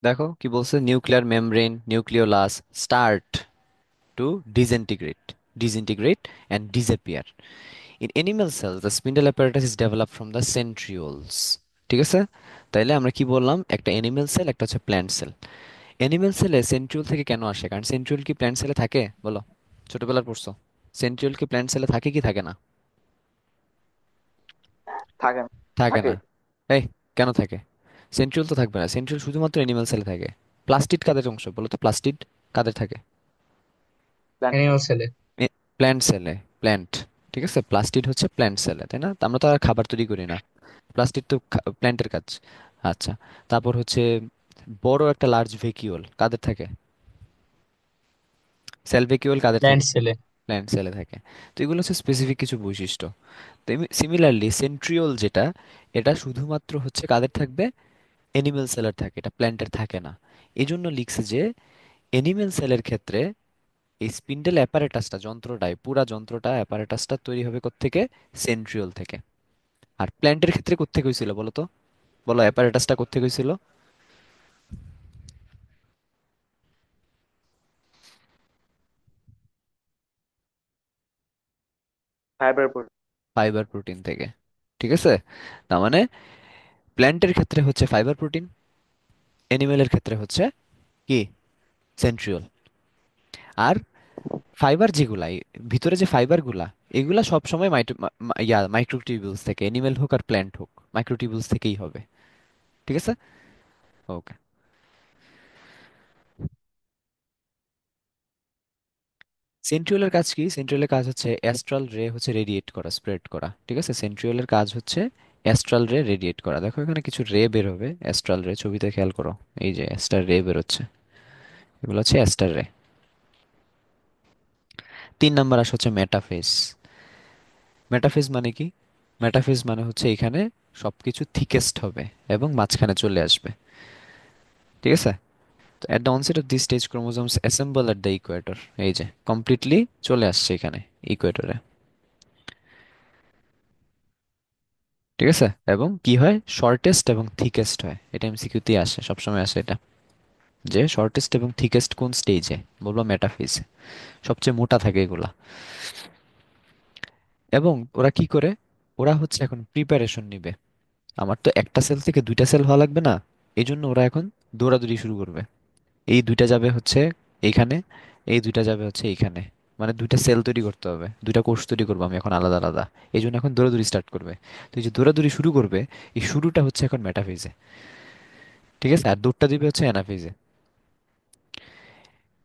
দেখো কি বলছে, nuclear membrane nucleolus start to disintegrate disintegrate and disappear. In animal cells the spindle apparatus is developed from the centrioles. ঠিক আছে, তাইলে আমরা কি বললাম, একটা অ্যানিমেল সেল একটা হচ্ছে প্ল্যান্ট সেল। অ্যানিমেল সেলে সেন্ট্রিওল থেকে কেন আসে, কারণ সেন্ট্রিওল কি প্ল্যান্ট সেলে থাকে বলো? ছোটবেলার পড়ছো। সেন্ট্রিওল কি প্ল্যান্ট সেলে থাকে কি থাকে না? থাকে না। থাকে থাকে। না। এই, কেন থাকে? সেন্ট্রিওল তো থাকবে না, সেন্ট্রিওল শুধুমাত্র অ্যানিমেল সেলে থাকে। প্লাস্টিড কাদের অংশ বলো তো, প্লাস্টিড কাদের থাকে? প্ল্যান। অ্যানিমাল সেলে। প্ল্যান্ট সেলে। প্ল্যান্ট। ঠিক আছে, প্লাস্টিড হচ্ছে প্ল্যান্ট সেলে, তাই না? তা আমরা তো আর খাবার তৈরি করি না। প্লাস্টিড তো প্ল্যান্টের কাজ। আচ্ছা, তারপর হচ্ছে বড় একটা লার্জ ভেকিউল কাদের থাকে? সেল ভেকিউল কাদের প্ল্যান্ট থাকে? সেলে। প্ল্যান্ট সেলে থাকে। তো এগুলো হচ্ছে স্পেসিফিক কিছু বৈশিষ্ট্য। সিমিলারলি সেন্ট্রিওল যেটা, এটা শুধুমাত্র হচ্ছে কাদের থাকবে? এনিমেল সেলের থাকে, এটা প্ল্যান্টের থাকে না। এই জন্য লিখছে যে এনিমেল সেলের ক্ষেত্রে এই স্পিন্ডেল অ্যাপারেটাসটা, যন্ত্রটায় পুরা যন্ত্রটা অ্যাপারেটাসটা তৈরি হবে কোত্থেকে? সেন্ট্রিওল থেকে। আর প্ল্যান্টের ক্ষেত্রে কোত্থেকে হয়েছিল বলো তো? বলো অ্যাপারেটাসটা কোত্থেকে হয়েছিল? Fibre protein. ফাইবার প্রোটিন থেকে। ঠিক আছে, তার মানে প্ল্যান্টের ক্ষেত্রে হচ্ছে ফাইবার প্রোটিন, অ্যানিমেলের ক্ষেত্রে হচ্ছে কি? সেন্ট্রিওল। আর ফাইবার যেগুলা ভিতরে যে ফাইবারগুলা, এগুলা সবসময় মাইক্রোটিউবিউলস থেকে, অ্যানিমেল হোক আর প্ল্যান্ট হোক, মাইক্রোটিউবিউলস থেকেই হবে। ঠিক আছে, ওকে। সেন্ট্রিওলের কাজ কি? সেন্ট্রিওলের কাজ হচ্ছে অ্যাস্ট্রাল রে হচ্ছে রেডিয়েট করা, স্প্রেড করা। ঠিক আছে, সেন্ট্রিওলের কাজ হচ্ছে অ্যাস্ট্রাল রে রেডিয়েট করা। দেখো এখানে কিছু রে বের হবে, অ্যাস্ট্রাল রে, ছবিতে খেয়াল করো। এই যে অ্যাস্ট্রাল রে বের হচ্ছে, এগুলো হচ্ছে অ্যাস্ট্রাল রে। 3 নাম্বার আসে হচ্ছে মেটাফেজ। মেটাফেজ মানে কি? মেটাফেজ মানে হচ্ছে এখানে সবকিছু থিকেস্ট হবে এবং মাঝখানে চলে আসবে। ঠিক আছে, তো at the onset of this stage chromosomes assemble at the Ecuador. এই যে কমপ্লিটলি চলে আসছে এখানে ইকুয়েটরে। ঠিক আছে, এবং কি হয়, শর্টেস্ট এবং থিকেস্ট হয়। এটা এমসিকিউতেই আসে, সবসময় আসে এটা, যে শর্টেস্ট এবং থিকেস্ট কোন স্টেজে? বলবো মেটাফেজে। সবচেয়ে মোটা থাকে এগুলা। এবং ওরা কি করে? ওরা হচ্ছে এখন প্রিপারেশন নিবে। আমার তো একটা সেল থেকে দুইটা সেল হওয়া লাগবে না, এই জন্য ওরা এখন দৌড়াদৌড়ি শুরু করবে। এই দুইটা যাবে হচ্ছে এইখানে, এই দুইটা যাবে হচ্ছে এইখানে। মানে দুইটা সেল তৈরি করতে হবে, দুইটা কোষ তৈরি করবো আমি এখন আলাদা আলাদা। এই জন্য এখন দৌড়াদৌড়ি স্টার্ট করবে। তো এই যে দৌড়াদৌড়ি শুরু করবে, এই শুরুটা হচ্ছে এখন মেটাফেজে। ঠিক আছে, আর দৌড়টা দিবে হচ্ছে অ্যানাফেজে।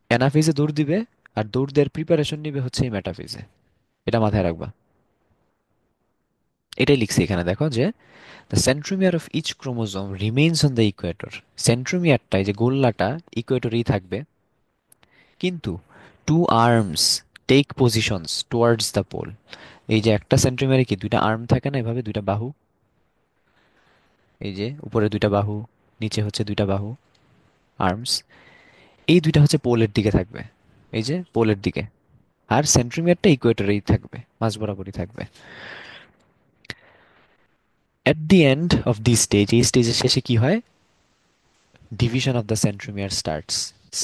অ্যানাফেজে দৌড় দিবে, আর দৌড় দেওয়ার প্রিপারেশন নিবে হচ্ছে এই মেটাফেজে। এটা মাথায় রাখবা। এটাই লিখছি এখানে, দেখো যে the centromere of each chromosome remains on the equator. সেন্ট্রোমিয়ারটা, এই যে গোল্লাটা, ইকুয়েটরেই থাকবে। কিন্তু two arms take positions towards the pole. এই যে একটা সেন্ট্রোমিয়ারে কি দুইটা আর্ম থাকে না, এভাবে দুইটা বাহু। এই যে উপরে দুইটা বাহু, নিচে হচ্ছে দুইটা বাহু, আর্মস। এই দুইটা হচ্ছে পোলের দিকে থাকবে, এই যে পোলের দিকে। আর সেন্ট্রোমিয়ারটা ইকুয়েটরেই থাকবে, মাঝ বরাবরই থাকবে। At the end of the stage, এই স্টেজের শেষে কি হয়? Division of the centromere starts.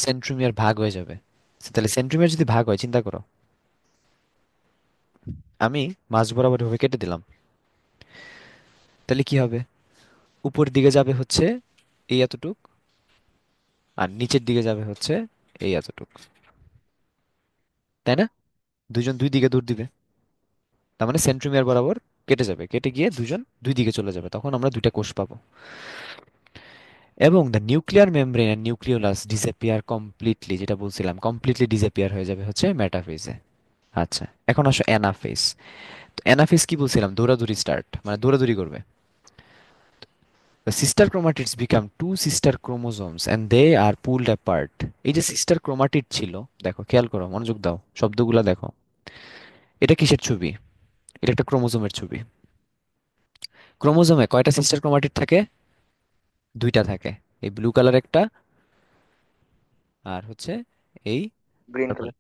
Centromere ভাগ হয়ে যাবে। তাহলে সেন্ট্রোমিয়ার যদি ভাগ হয়, চিন্তা করো, আমি মাঝ বরাবর ভাবে কেটে দিলাম, তাহলে কি হবে? উপর দিকে যাবে হচ্ছে এই এতটুক, আর নিচের দিকে যাবে হচ্ছে এই এতটুক, তাই না? দুজন দুই দিকে দৌড় দিবে, তার মানে সেন্ট্রোমিয়ার বরাবর কেটে যাবে, কেটে গিয়ে দুজন দুই দিকে চলে যাবে, তখন আমরা দুইটা কোষ পাবো। এবং the nuclear membrane and nucleolus disappear completely, যেটা বলছিলাম কমপ্লিটলি ডিসঅ্যাপিয়ার হয়ে যাবে হচ্ছে মেটাফেজে। আচ্ছা, এখন আসো অ্যানাফেজ। তো অ্যানাফেজ কি বলছিলাম, দৌড়াদৌড়ি স্টার্ট, মানে দৌড়াদৌড়ি করবে। The sister chromatids become two sister chromosomes and they are pulled apart. এই যে সিস্টার ক্রোমাটিড ছিল, দেখো খেয়াল করো, মনোযোগ দাও, শব্দগুলা দেখো। এটা কিসের ছবি? এটা একটা ক্রোমোজোমের ছবি। ক্রোমোজোমে কয়টা সিস্টার ক্রোমাটিড থাকে? দুইটা থাকে। এই ব্লু কালার একটা, আর হচ্ছে এই গ্রিন পার্পল, কালার।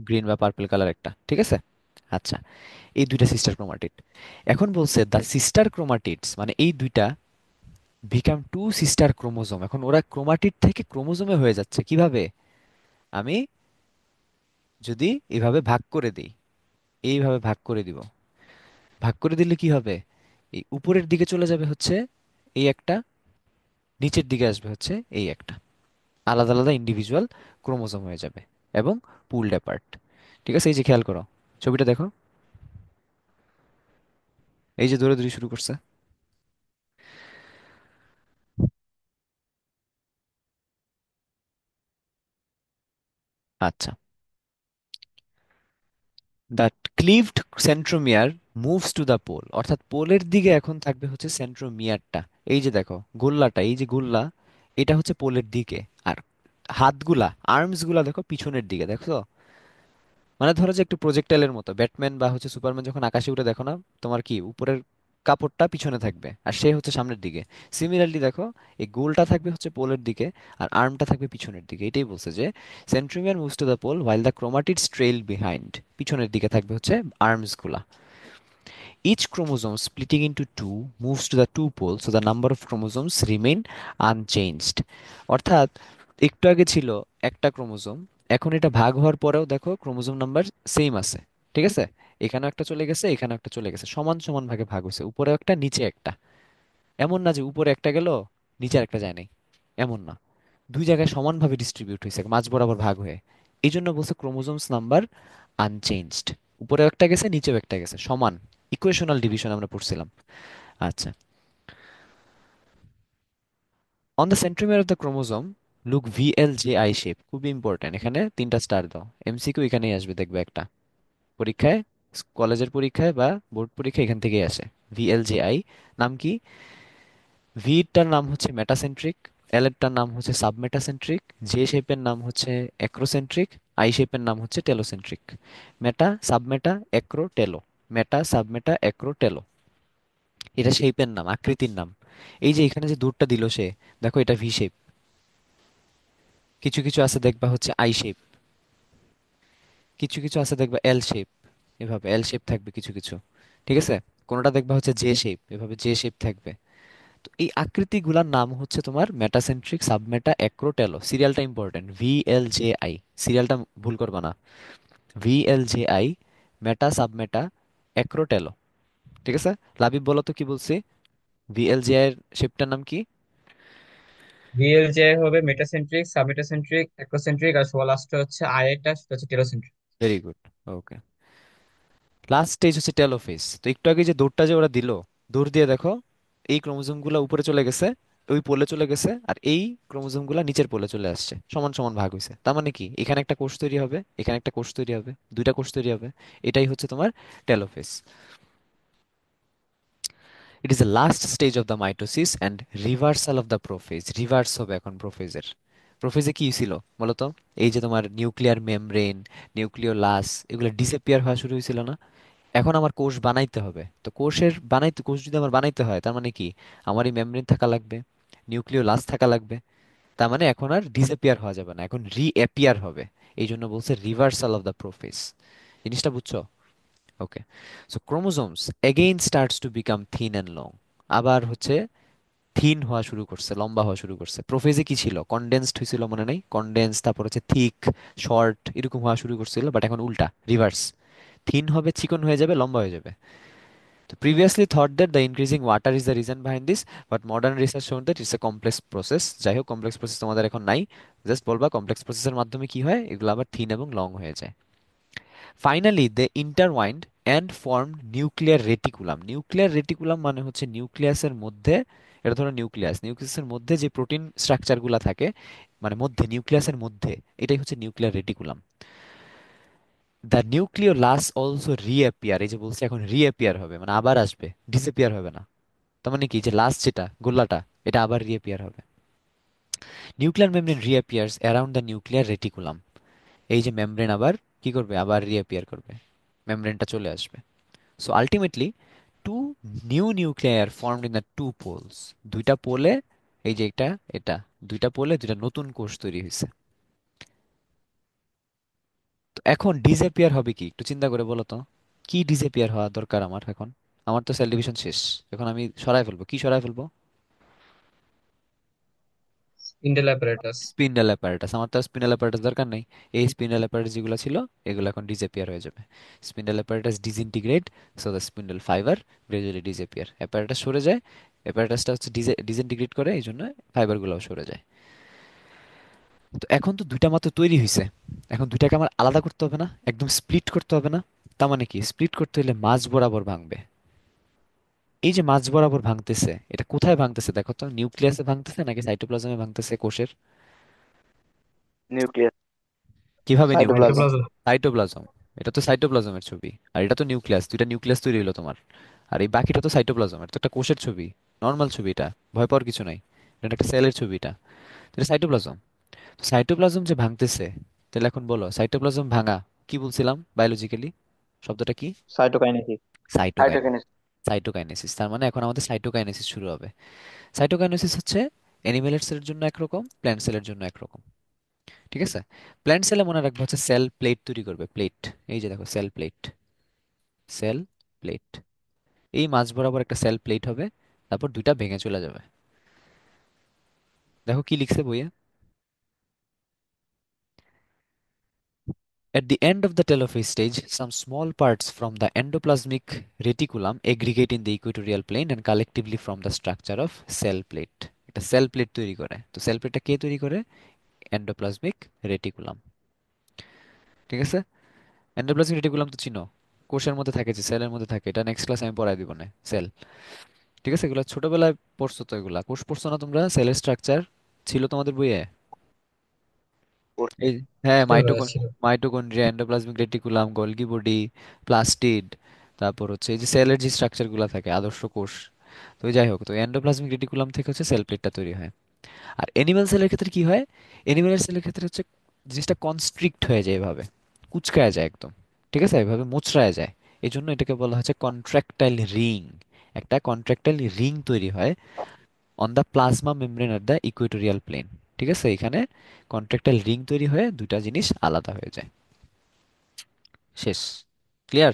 গ্রিন বা পার্পল কালার একটা। ঠিক আছে, আচ্ছা, এই দুইটা সিস্টার ক্রোমাটিড। এখন বলছে দ্য সিস্টার ক্রোমাটিডস, মানে এই দুইটা বিকাম টু সিস্টার ক্রোমোজোম। এখন ওরা ক্রোমাটিড থেকে ক্রোমোজোমে হয়ে যাচ্ছে কিভাবে? আমি যদি এভাবে ভাগ করে দিই, এইভাবে ভাগ করে দিব, ভাগ করে দিলে কি হবে? এই উপরের দিকে চলে যাবে হচ্ছে এই একটা, নিচের দিকে আসবে হচ্ছে এই একটা, আলাদা আলাদা ইন্ডিভিজুয়াল ক্রোমোজোম হয়ে যাবে এবং পুলড অ্যাপার্ট। ঠিক আছে, এই যে খেয়াল করো, ছবিটা দেখো, এই যে দৌড়াদৌড়ি শুরু করছে। আচ্ছা, the cleaved centromere moves to the pole, অর্থাৎ পোলের দিকে এখন থাকবে হচ্ছে সেন্ট্রোমিয়ারটা। এই যে দেখো গোল্লাটা, এই যে গোল্লা, এটা হচ্ছে পোলের দিকে। আর হাতগুলা, আর্মস গুলা দেখো পিছনের দিকে, দেখো? মানে ধরো যে একটু প্রজেক্টাইলের মতো, ব্যাটম্যান বা হচ্ছে সুপারম্যান যখন আকাশে উঠে দেখো না, তোমার কি উপরের কাপড়টা পিছনে থাকবে আর সে হচ্ছে সামনের দিকে। সিমিলারলি দেখো, এই গোলটা থাকবে হচ্ছে পোলের দিকে আর আর্মটা থাকবে পিছনের দিকে। এটাই বলছে যে centromere moves to the pole while the chromatids trail behind, পিছনের দিকে থাকবে হচ্ছে আর্মস গুলা। Each chromosome splitting into two moves to the two poles, so the number of chromosomes remain unchanged. অর্থাৎ একটু আগে ছিল একটা ক্রোমোজোম, এখন এটা ভাগ হওয়ার পরেও দেখো ক্রোমোজোম নাম্বার সেম আছে। ঠিক আছে, এখানেও একটা চলে গেছে, এখানেও একটা চলে গেছে, সমান সমান ভাগে ভাগ হয়েছে, উপরেও একটা নিচে একটা। এমন না যে উপরে একটা গেল নিচে একটা যায় নাই, এমন না, দুই জায়গায় সমানভাবে ডিস্ট্রিবিউট হয়েছে মাঝ বরাবর ভাগ হয়ে। এই জন্য বলছে ক্রোমোজোমস নাম্বার আনচেঞ্জড, উপরেও একটা গেছে নিচেও একটা গেছে, সমান। ইকুয়েশনাল ডিভিশন আমরা পড়ছিলাম। আচ্ছা, on the centromere of the chromosome look VLJI shape, খুবই ইম্পর্টেন্ট, এখানে তিনটা স্টার দাও, এমসিকিউ এখানেই আসবে দেখবে একটা, পরীক্ষায়, কলেজের পরীক্ষায় বা বোর্ড পরীক্ষায় এখান থেকেই আসে। VLJI নাম কি? ভিটার নাম হচ্ছে মেটাসেন্ট্রিক, এল এরটার নাম হচ্ছে সাবমেটাসেন্ট্রিক, জে শেপের নাম হচ্ছে অ্যাক্রোসেন্ট্রিক, আই শেপের নাম হচ্ছে টেলোসেন্ট্রিক। মেটা, সাবমেটা, অ্যাক্রো, টেলো, মেটা সাবমেটা অ্যাক্রো টেলো, এটা শেপের নাম, আকৃতির নাম। এই যে এখানে যে দূরটা দিল সে, দেখো এটা ভি শেপ, কিছু কিছু আছে দেখবা হচ্ছে আই শেপ, কিছু কিছু আছে দেখবা এল শেপ, এভাবে এল শেপ থাকবে কিছু কিছু। ঠিক আছে, কোনোটা দেখবা হচ্ছে জে শেপ, এভাবে জে শেপ থাকবে। তো এই আকৃতিগুলোর নাম হচ্ছে তোমার মেটাসেন্ট্রিক, সাবমেটা, অ্যাক্রোটেলো। সিরিয়ালটা ইম্পর্টেন্ট, VLJI, সিরিয়ালটা ভুল করবা না। VLJI, মেটা সাবমেটা অ্যাক্রোটেলো। ঠিক আছে, লাবিব বলো তো কি বলছি, VLJI এর শেপটার নাম কি? ভিএল যে হবে মেটাসেন্ট্রিক, সাবমেটাসেন্ট্রিক, অ্যাক্রোসেন্ট্রিক, আর সবার লাস্টে হচ্ছে আইটা, সেটা হচ্ছে টেলোসেন্ট্রিক। ভেরি গুড, ওকে। লাস্ট স্টেজ হচ্ছে টেলোফেজ। তো একটু আগে যে দৌড়টা যে ওরা দিল, দৌড় দিয়ে দেখো এই ক্রোমোজোমগুলো উপরে চলে গেছে, ওই পোলে চলে গেছে, আর এই ক্রোমোজোমগুলো নিচের পোলে চলে আসছে, সমান সমান ভাগ হয়েছে। তার মানে কি, এখানে একটা কোষ তৈরি হবে, এখানে একটা কোষ তৈরি হবে, দুইটা কোষ তৈরি হবে। এটাই হচ্ছে তোমার telophase. It is the last stage of the mitosis and reversal of the prophase. Reverse হবে এখন প্রোফেজের। প্রোফেজে কি ছিল বলতো? এই যে তোমার নিউক্লিয়ার মেমব্রেন, নিউক্লিওলাস, এগুলো ডিসঅ্যাপিয়ার হওয়া শুরু হয়েছিল না? এখন আমার কোষ বানাইতে হবে, তো কোষের বানাইতে, কোষ যদি আমার বানাইতে হয় তার মানে কি, আমার এই মেমব্রেন থাকা লাগবে, নিউক্লিওলাস থাকা লাগবে। তার মানে এখন আর ডিসঅ্যাপিয়ার হওয়া যাবে না, এখন রিঅ্যাপিয়ার হবে। এই জন্য বলছে রিভার্সাল অফ দ্য প্রোফেজ। জিনিসটা বুঝছো? Okay. So chromosomes again starts to become thin and long. আবার হচ্ছে থিন হওয়া শুরু করছে, লম্বা হওয়া শুরু করছে। প্রোফেজে কি ছিল, কনডেন্সড হয়েছিল মনে নেই, কনডেন্স, তারপর হচ্ছে থিক, শর্ট, এরকম হওয়া শুরু করছিল, বাট এখন উল্টা, রিভার্স। থিন হবে, চিকন হয়ে যাবে, লম্বা হয়ে যাবে। So previously thought that the increasing water is the reason behind this, but modern research shown that it's a complex process. যাই হোক, কমপ্লেক্স প্রসেস তোমাদের এখন নাই, জাস্ট বলবা কমপ্লেক্স প্রসেসের মাধ্যমে কি হয়, এগুলো আবার থিন এবং লং হয়ে যায়। Finally they intertwined and form nuclear reticulum. Nuclear reticulum মানে হচ্ছে নিউক্লিয়াসের মধ্যে, এটা ধরো নিউক্লিয়াস, নিউক্লিয়াসের মধ্যে যে প্রোটিন স্ট্রাকচারগুলো থাকে, মানে মধ্যে, নিউক্লিয়াসের মধ্যে, এটাই হচ্ছে nuclear reticulum. The nucleolus also reappear, এই যে বলছে এখন রিঅ্যাপিয়ার হবে, মানে আবার আসবে, ডিসঅ্যাপিয়ার হবে না। তার মানে কি, যে লাস্ট যেটা গোল্লাটা, এটা আবার রিঅ্যাপিয়ার হবে। Nuclear membrane reappears around the nuclear reticulum. এই যে মেমব্রেন আবার কি করবে, আবার রিঅ্যাপিয়ার করবে, মেমব্রেনটা চলে আসবে। So ultimately two new nuclear formed in the two poles, দুইটা পোলে, এই যে এটা, এটা, দুইটা পোলে দুইটা নতুন কোষ তৈরি হয়েছে। তো এখন ডিসঅ্যাপিয়ার হবে কি, একটু চিন্তা করে বলো তো, কি ডিসঅ্যাপিয়ার হওয়া দরকার আমার এখন? আমার তো সেল ডিভিশন শেষ, এখন আমি সরাই ফেলবো, কি সরাই ফেলবো? Spindle apparatus. স্পিন্ডেল অ্যাপারেটাস, আমার তো স্পিন্ডেল অ্যাপারেটাস দরকার নেই। এই স্পিন্ডেল অ্যাপারেটাস যেগুলো ছিল এগুলো এখন ডিসঅ্যাপিয়ার হয়ে যাবে। Spindle apparatus ডিসইন্টিগ্রেট, so the spindle fibre gradually disappear. Apparatus সরে যায়, অ্যাপারেটাসটা হচ্ছে ডিসইন্টিগ্রেট করে, এই জন্য ফাইবারগুলোও সরে যায়। তো এখন তো দুইটা মাত্র তৈরি হয়েছে, এখন দুইটাকে আমার আলাদা করতে হবে না, একদম স্প্লিট করতে হবে না? তার মানে কি, স্প্লিট করতে হলে মাঝ বরাবর ভাঙবে। এই যে মাঝ বরাবর ভাঙতেছে, এটা কোথায় ভাঙতেছে দেখো তো, নিউক্লিয়াসে ভাঙতেছে নাকি সাইটোপ্লাজমে ভাঙতেছে কোষের? নিউক্লিয়াস। কিভাবে নিউক্লিয়াস? সাইটোপ্লাজম। সাইটোপ্লাজম। সাইটোপ্লাজম। এটা তো সাইটোপ্লাজমের ছবি, আর এটা তো নিউক্লিয়াস, দুইটা নিউক্লিয়াস তৈরি হলো তোমার। আর এই বাকিটা তো সাইটোপ্লাজম, এটা তো একটা কোষের ছবি, নর্মাল ছবি, এটা ভয় পাওয়ার কিছু নাই। এটা একটা সেলের ছবি, এটা তো এটা সাইটোপ্লাজম। তো সাইটোপ্লাজম যে ভাঙতেছে, তাহলে এখন বলো সাইটোপ্লাজম ভাঙা, কি বলছিলাম বায়োলজিক্যালি শব্দটা কি? সাইটোকাইনেসিস। সাইটোকাইনেসিস। সাইটোকাইনেসিস। সাইটোকাইনেসিস, তার মানে এখন আমাদের সাইটোকাইনেসিস শুরু হবে। সাইটোকাইনেসিস হচ্ছে অ্যানিমেলের সেলের জন্য একরকম, প্ল্যান্ট সেলের জন্য একরকম। ঠিক আছে? প্ল্যান্ট সেলে মনে রাখবো হচ্ছে সেল প্লেট তৈরি করবে, প্লেট। এই যে দেখো সেল প্লেট, সেল প্লেট। এই মাঝ বরাবর একটা সেল প্লেট হবে, তারপর দুইটা ভেঙে চলে যাবে। দেখো কি লিখছে বইয়ে। At the end of the telophase stage, some small parts from the endoplasmic reticulum aggregate in the equatorial plane and collectively form the structure of cell plate. এটা সেল প্লেট তৈরি করে, তো সেল প্লেটটা কে তৈরি করে? Endoplasmic reticulum. ঠিক আছে? Endoplasmic reticulum তো চিনো, কোষের মধ্যে থাকে, যে সেলের মধ্যে থাকে, এটা নেক্সট ক্লাসে আমি পড়াই দিব না, সেল। ঠিক আছে? এগুলো ছোটবেলায় পড়ছো তো, এগুলা কোষ পড়ছো না তোমরা? সেলের স্ট্রাকচার ছিল তোমাদের বইয়ে। এই, হ্যাঁ, ছিল ভাইয়া, ছিল। Mitochondria, endoplasmic reticulum, Golgi body, plastid, তারপর হচ্ছে এই যে সেলের যে স্ট্রাকচার গুলা থাকে, আদর্শ কোষ। তো যাই হোক, তো এন্ডোপ্লাজমিক রেটিকুলাম থেকে হচ্ছে সেল প্লেটটা তৈরি হয়। আর এনিম্যাল সেলের ক্ষেত্রে কি হয়? এনিম্যাল সেলের ক্ষেত্রে হচ্ছে জিনিসটা কনস্ট্রিক্ট হয়ে যায় এভাবে, কুচকায় যায় একদম। ঠিক আছে? এভাবে মোচড়ায় যায়। এই জন্য এটাকে বলা হচ্ছে কন্ট্রাক্টাইল রিং। একটা কন্ট্রাক্টাইল রিং তৈরি হয় on the plasma membrane of the equatorial plane. ঠিক আছে? এখানে কন্ট্রাক্টাইল রিং তৈরি হয়ে দুইটা জিনিস আলাদা হয়ে যায়। শেষ। ক্লিয়ার?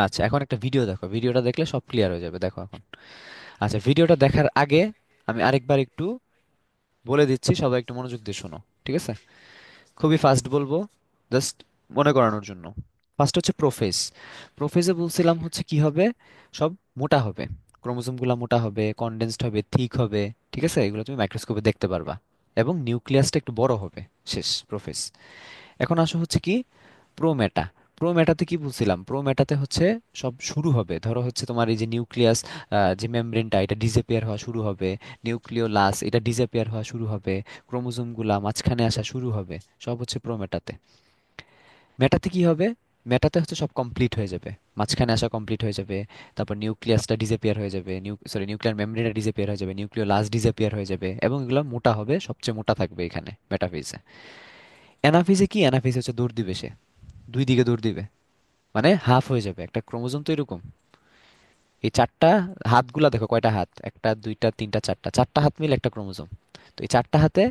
আচ্ছা, এখন একটা ভিডিও দেখো, ভিডিওটা দেখলে সব ক্লিয়ার হয়ে যাবে, দেখো এখন। আচ্ছা, ভিডিওটা দেখার আগে আমি আরেকবার একটু বলে দিচ্ছি, সবাই একটু মনোযোগ দিয়ে শোনো। ঠিক আছে? খুবই ফাস্ট বলবো, জাস্ট মনে করানোর জন্য। ফার্স্ট হচ্ছে প্রোফেজ। প্রোফেজে বলছিলাম হচ্ছে কি হবে, সব মোটা হবে, ক্রোমোজোমগুলো মোটা হবে, কনডেন্সড হবে, থিক হবে। ঠিক আছে? এগুলো তুমি মাইক্রোস্কোপে দেখতে পারবা। এবং নিউক্লিয়াসটা একটু বড় হবে। শেষ, প্রোফেজ। এখন আসো হচ্ছে কি, প্রোমেটা। প্রোমেটাতে কি বলছিলাম, প্রোমেটাতে হচ্ছে সব শুরু হবে, ধরো হচ্ছে তোমার এই যে নিউক্লিয়াস, যে মেমব্রেনটা, এটা ডিসঅ্যাপিয়ার হওয়া শুরু হবে। নিউক্লিওলাস, এটা ডিসঅ্যাপিয়ার হওয়া শুরু হবে। ক্রোমোজোমগুলা মাঝখানে আসা শুরু হবে। সব হচ্ছে প্রোমেটাতে। মেটাতে কি হবে? মেটাতে হচ্ছে সব কমপ্লিট হয়ে যাবে, মাঝখানে আসা কমপ্লিট হয়ে যাবে। তারপর নিউক্লিয়াসটা ডিসঅ্যাপিয়ার হয়ে যাবে, নিউক্লিয়ার মেমব্রেনটা ডিসঅ্যাপিয়ার হয়ে যাবে, নিউক্লিওলাস ডিসঅ্যাপিয়ার হয়ে যাবে, এবং এগুলো মোটা হবে, সবচেয়ে মোটা থাকবে এখানে মেটাফেজে। অ্যানাফেজে কি, অ্যানাফেজ হচ্ছে দৌড় দিবে সে, দুই দিকে দৌড় দিবে, মানে হাফ হয়ে যাবে। একটা ক্রোমোজোম তো এরকম, এই চারটা হাতগুলা দেখো, কয়টা হাত, একটা দুইটা তিনটা চারটা, চারটা হাত মিলে একটা ক্রোমোজোম। তো এই চারটা হাতে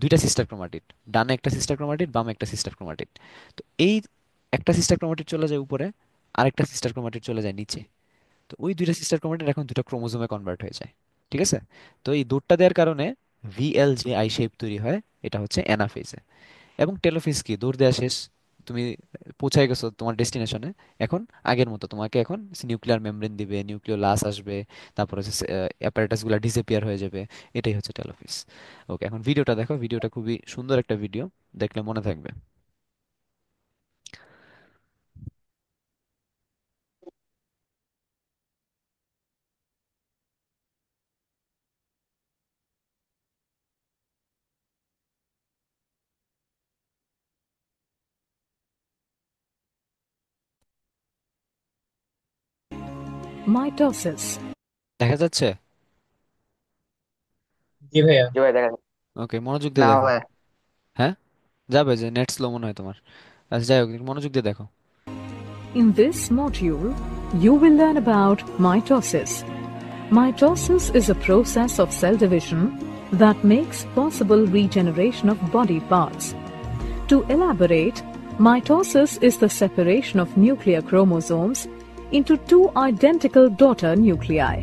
দুইটা সিস্টার ক্রোমাটিড, ডানে একটা সিস্টার ক্রোমাটিড, বামে একটা সিস্টার ক্রোমাটিড। তো এই একটা সিস্টার ক্রোমাটিড চলে যায় উপরে, আরেকটা সিস্টার ক্রোমাটিড চলে যায় নিচে। তো ওই দুইটা সিস্টার ক্রোমাটিড এখন দুটো ক্রোমোজোমে কনভার্ট হয়ে যায়। ঠিক আছে? তো এই দৌড়টা দেওয়ার কারণে ভিএল যে আই শেপ তৈরি হয়, এটা হচ্ছে অ্যানাফেজে। এবং টেলোফেজ কি, দৌড় দেওয়া শেষ, তুমি পৌঁছায় গেছো তোমার ডেস্টিনেশনে। এখন আগের মতো তোমাকে এখন নিউক্লিয়ার মেমব্রেন দিবে, নিউক্লিওলাস আসবে, তারপর হচ্ছে অ্যাপারেটাস গুলা ডিসঅ্যাপিয়ার হয়ে যাবে। এটাই হচ্ছে টেলোফেজ। ওকে, এখন ভিডিওটা দেখো, ভিডিওটা খুবই সুন্দর একটা ভিডিও, দেখলে মনে থাকবে। Mitosis. দেখা যাচ্ছে? জি ভাইয়া। জি ভাই, দেখা যাচ্ছে। ওকে, মনোযোগ দিয়ে না দেখো। ভাই। হ্যাঁ, যাবে যে নেট স্লো মনে হয় তোমার। আচ্ছা, যাই হোক, মনোযোগ দিয়ে দেখো। In this module, you will learn about mitosis. Mitosis is a process of cell division that makes possible regeneration of body parts. To elaborate, mitosis is the separation of nuclear chromosomes into two identical daughter nuclei.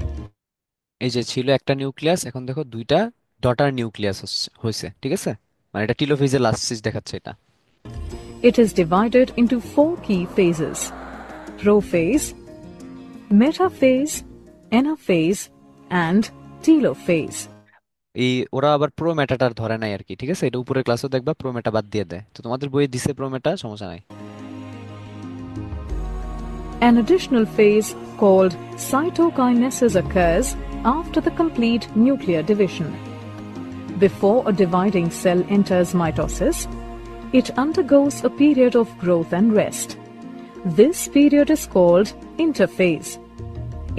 এই যে ছিল একটা nucleus, এখন দেখো দুইটা daughter nucleus হয়েছে, ঠিক আছে? মানে এটা টিলোফেজের লাস্ট স্টেজ দেখাচ্ছে এটা। It is divided into four key phases: prophase, metaphase, anaphase, and telophase. এই ওরা আবার প্রো মেটাটার ধরে নাই আর কি, ঠিক আছে? এটা উপরের ক্লাসও দেখবা প্রো মেটা বাদ দিয়ে দেয়, তো তোমাদের বইয়ে দিছে প্রো মেটা, সমস্যা নাই। An additional phase called cytokinesis occurs after the complete nuclear division. Before a dividing cell enters mitosis, it undergoes a period of growth and rest. This period is called interphase.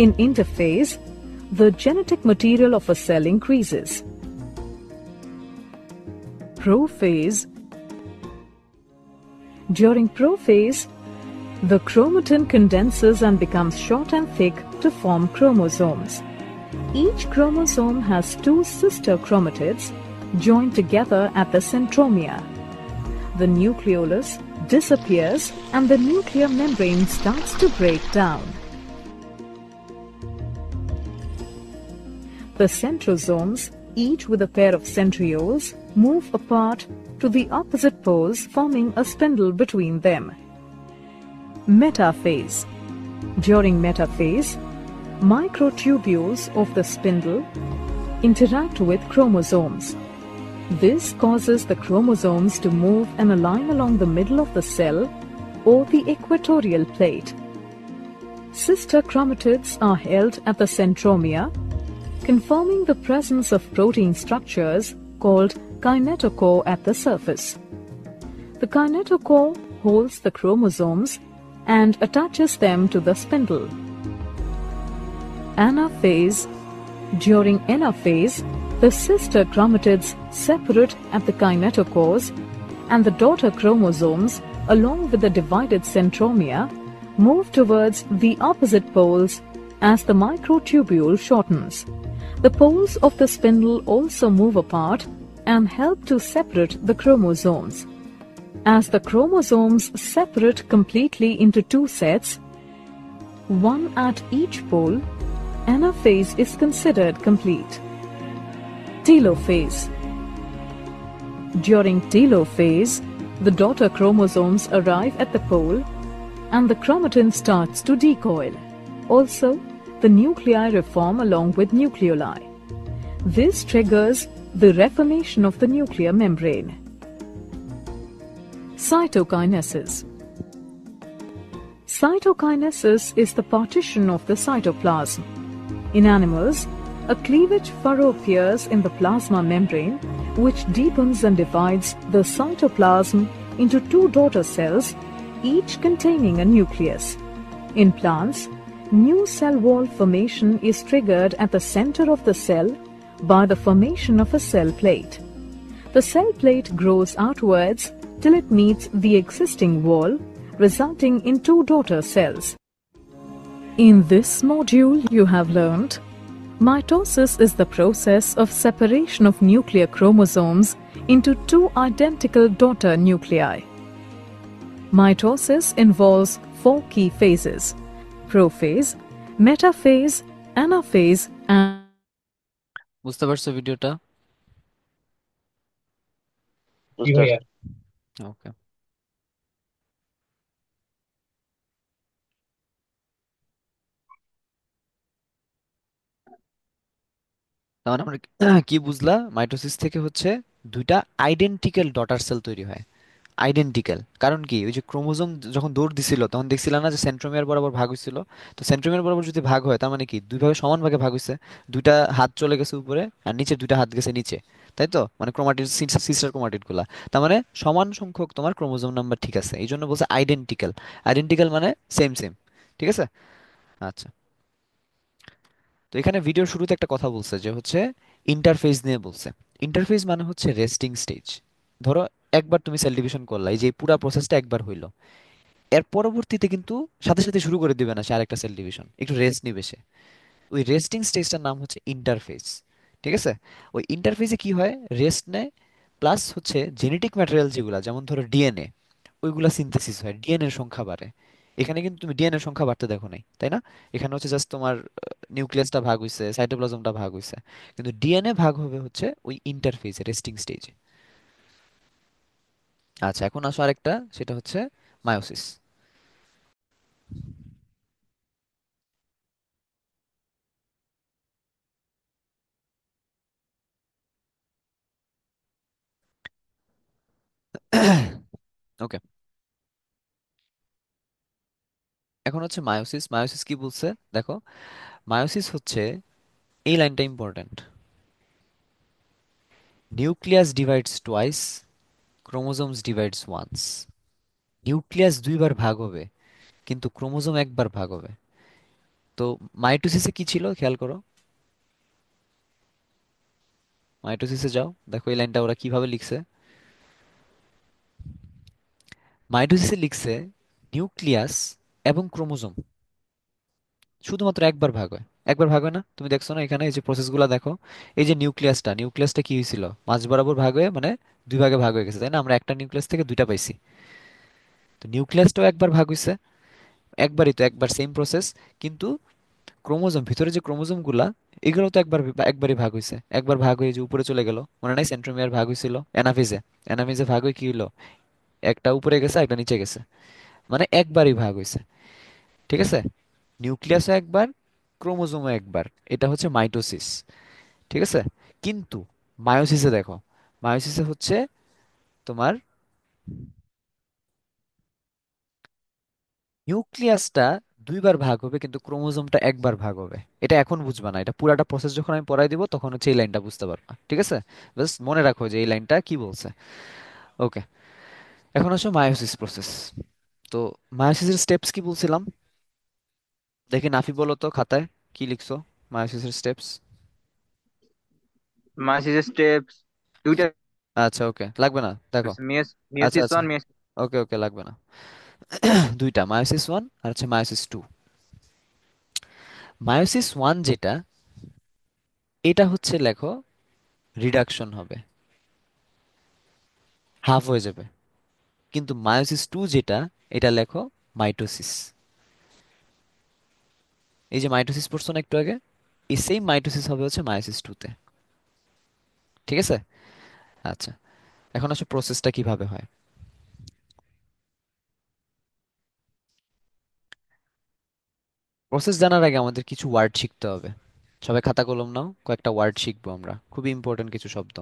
In interphase, the genetic material of a cell increases. Prophase. During prophase, the chromatin condenses and becomes short and thick to form chromosomes. Each chromosome has two sister chromatids joined together at the centromere. The nucleolus disappears and the nuclear membrane starts to break down. The centrosomes, each with a pair of centrioles, move apart to the opposite poles, forming a spindle between them. Metaphase. During metaphase, microtubules of the spindle interact with chromosomes. This causes the chromosomes to move and align along the middle of the cell or the equatorial plate. Sister chromatids are held at the centromere, confirming the presence of protein structures called kinetochore at the surface. The kinetochore holds the chromosomes and attaches them to the spindle. Anaphase. During anaphase, the sister chromatids separate at the kinetochores, and the daughter chromosomes, along with the divided centromere, move towards the opposite poles as the microtubule shortens. The poles of the spindle also move apart and help to separate the chromosomes. As the chromosomes separate completely into two sets, one at each pole, anaphase is considered complete. Telophase. During telophase, the daughter chromosomes arrive at the pole and the chromatin starts to decoil. Also, the nuclei reform along with nucleoli. This triggers the reformation of the nuclear membrane. Cytokinesis. Cytokinesis is the partition of the cytoplasm. In animals, a cleavage furrow appears in the plasma membrane, which deepens and divides the cytoplasm into two daughter cells, each containing a nucleus. In plants, new cell wall formation is triggered at the center of the cell by the formation of a cell plate. The cell plate grows outwards till it meets the existing wall, resulting in two daughter cells. In this module, you have learned mitosis is the process of separation of nuclear chromosomes into two identical daughter nuclei. Mitosis involves four key phases: prophase, metaphase, anaphase, and বুঝতে পারছো ভিডিওটা? কি বুঝতে ভাইয়া? পারছি। ওকে। তার মানে আমরা কি বুঝলা? মাইটোসিস থেকে হচ্ছে দুইটা আইডেন্টিক্যাল ডটার সেল তৈরি হয়। আইডেন্টিক্যাল কারণ কি, ওই যে ক্রোমোজোম যখন দৌড় দিছিল তখন দেখছিলাম না যে সেন্ট্রোমিয়ার বরাবর ভাগ হয়েছিল? তো সেন্ট্রোমিয়ার বরাবর যদি ভাগ হয় তার মানে কি দুই ভাগে সমান ভাগে ভাগ হয়েছে, দুইটা হাত চলে গেছে উপরে আর নিচে দুইটা হাত গেছে নিচে, তাই তো? মানে ক্রোমাটিড, সিস্টার ক্রোমাটিড গুলা, তার মানে সমান সংখ্যক তোমার ক্রোমোজোম নাম্বার, ঠিক আছে? এই জন্য বলছে আইডেন্টিক্যাল। আইডেন্টিক্যাল মানে সেম সেম, ঠিক আছে? আচ্ছা, তো এখানে ভিডিওর শুরুতে একটা কথা বলছে যে হচ্ছে ইন্টারফেস নিয়ে বলছে। ইন্টারফেস মানে হচ্ছে রেস্টিং স্টেজ। ধরো একবার তুমি সেল ডিভিশন করলা, এই যে পুরো প্রসেসটা একবার হইলো, এর পরবর্তীতে কিন্তু সাথে সাথে শুরু করে দিবে না সে আরেকটা সেল ডিভিশন, একটু রেস্ট নিবে সে। ওই রেস্টিং স্টেজটার নাম হচ্ছে ইন্টারফেস, ঠিক আছে? ওই ইন্টারফেসে কি হয়, রেস্ট নেয়, প্লাস হচ্ছে জেনেটিক ম্যাটেরিয়াল যেগুলা, যেমন ধরো ডিএনএ, ওইগুলা সিনথেসিস হয়, ডিএনএর সংখ্যা বাড়ে। এখানে কিন্তু তুমি ডিএনএর সংখ্যা বাড়তে দেখো নাই, তাই না? এখানে হচ্ছে জাস্ট তোমার নিউক্লিয়াসটা ভাগ হইছে, সাইটোপ্লাজমটা ভাগ হইছে, কিন্তু ডিএনএ ভাগ হবে হচ্ছে ওই ইন্টারফেসে, রেস্টিং স্টেজে। আচ্ছা, এখন আসো আরেকটা, সেটা হচ্ছে মায়োসিস। ওকে, এখন হচ্ছে মায়োসিস। মায়োসিস কি বলছে দেখো, মায়োসিস হচ্ছে, এই লাইনটা important, nucleus divides twice, chromosomes divides once. Nucleus দুইবার ভাগ হবে, কিন্তু ক্রোমোজোম একবার ভাগ হবে। তো মাইটোসিসে কি ছিল খেয়াল করো, মাইটোসিসে যাও, দেখো এই লাইনটা ওরা কিভাবে লিখছে। মাইটোসিসে লিখছে নিউক্লিয়াস এবং ক্রোমোজোম শুধুমাত্র একবার ভাগ হয়। একবার ভাগ হয় না, তুমি দেখছো না এখানে এই যে প্রসেসগুলো দেখো, এই যে নিউক্লিয়াসটা, নিউক্লিয়াসটা কি হয়েছিল, মাঝ বরাবর ভাগ হয়ে মানে দুই ভাগে ভাগ হয়ে গেছে, তাই না? আমরা একটা নিউক্লিয়াস থেকে দুইটা পাইছি। তো নিউক্লিয়াসটাও একবার ভাগ হয়েছে, একবারই তো, একবার সেম প্রসেস। কিন্তু ক্রোমোজোম, ভিতরে যে ক্রোমোজোম গুলা, এগুলো তো একবারই ভাগ হয়েছে, একবার ভাগ হয়ে যে উপরে চলে গেল, মনে নাই সেন্ট্রোমিয়ার ভাগ হয়েছিল অ্যানাফেজে, অ্যানাফেজে ভাগ হয়ে কি হলো, একটা উপরে গেছে একটা নিচে গেছে, মানে একবারই ভাগ হয়েছে। ঠিক আছে, নিউক্লিয়াসও একবার, ক্রোমোজোমও একবার, এটা হচ্ছে মাইটোসিস। ঠিক আছে, কিন্তু মায়োসিসে দেখো, মায়োসিসে হচ্ছে তোমার নিউক্লিয়াসটা দুইবার ভাগ হবে, কিন্তু ক্রোমোজোমটা একবার ভাগ হবে। এটা এখন বুঝবা না, এটা পুরাটা প্রসেস যখন আমি পড়াই দিব তখন হচ্ছে এই লাইনটা বুঝতে পারবা। ঠিক আছে, বাস মনে রাখো যে এই লাইনটা কি বলছে। ওকে, এখন আসো মায়োসিস প্রসেস। তো মায়োসিসের স্টেপস কি বলছিলাম, দেখি নাফি বলো তো খাতায় কি লিখছো, মায়োসিসের স্টেপস। মাইটোসিস স্টেপস দুইটা আচ্ছা ওকে, লাগবে না দেখো। আছে, আচ্ছা মিয়োসিস আচ্ছা, ওয়ান, মিয়োসিস। ওকে ওকে, লাগবে না। দুইটা, মায়োসিস ওয়ান আর হচ্ছে মায়োসিস টু। মায়োসিস ওয়ান যেটা, এটা হচ্ছে লেখো রিডাকশন হবে, হাফ হয়ে যাবে। কিন্তু মায়োসিস টু যেটা, এটা লেখো মাইটোসিস। এই যে মাইটোসিস পড়ছো না একটু আগে, এই সেম মাইটোসিস হবে হচ্ছে মায়োসিস টুতে। ঠিক আছে, আচ্ছা, এখন আসলে প্রসেসটা কিভাবে হয়। প্রসেস জানার আগে আমাদের কিছু ওয়ার্ড শিখতে হবে। সবাই খাতা কলম নাও, কয়েকটা ওয়ার্ড শিখবো আমরা, খুবই ইম্পর্টেন্ট কিছু শব্দ।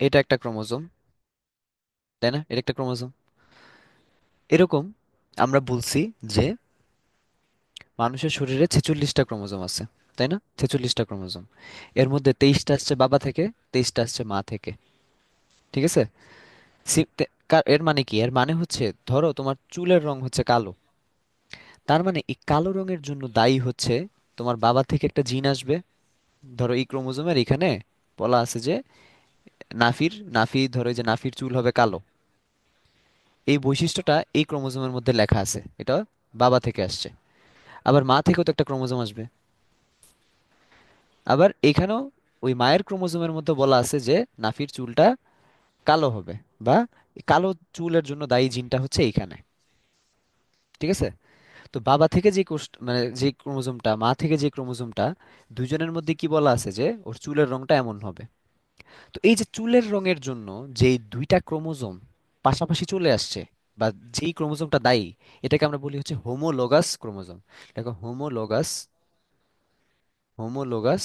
এটা একটা ক্রোমোজোম, তাই না? এটা একটা ক্রোমোজোম। এরকম আমরা বলছি যে মানুষের শরীরে 46টা ক্রোমোজোম আছে, তাই না? 46টা ক্রোমোজোম, এর মধ্যে 23টা আসছে বাবা থেকে, 23টা আসছে মা থেকে। ঠিক আছে, এর মানে কি, এর মানে হচ্ছে ধরো তোমার চুলের রং হচ্ছে কালো, তার মানে এই কালো রঙের জন্য দায়ী হচ্ছে তোমার বাবা থেকে একটা জিন আসবে। ধরো এই ক্রোমোজোমের এখানে বলা আছে যে নাফি ধরো এই যে নাফির চুল হবে কালো, এই বৈশিষ্ট্যটা এই ক্রোমোজোমের মধ্যে লেখা আছে, এটা বাবা থেকে আসছে। আবার মা থেকেও তো একটা ক্রোমোজোম আসবে, আবার এখানেও ওই মায়ের ক্রোমোজোমের মধ্যে বলা আছে যে নাফির চুলটা কালো হবে, বা এই কালো চুলের জন্য দায়ী জিনটা হচ্ছে এইখানে। ঠিক আছে, তো বাবা থেকে যে মানে যে ক্রোমোজোমটা, মা থেকে যে ক্রোমোজোমটা, দুইজনের মধ্যে কি বলা আছে যে ওর চুলের রংটা এমন হবে। তো এই যে চুলের রঙের জন্য যে দুইটা ক্রোমোজোম পাশাপাশি চলে আসছে, বা যেই ক্রোমোজোমটা দায়ী, এটাকে আমরা বলি হচ্ছে হোমোলোগাস ক্রোমোজোম। দেখো, হোমোলোগাস, হোমোলোগাস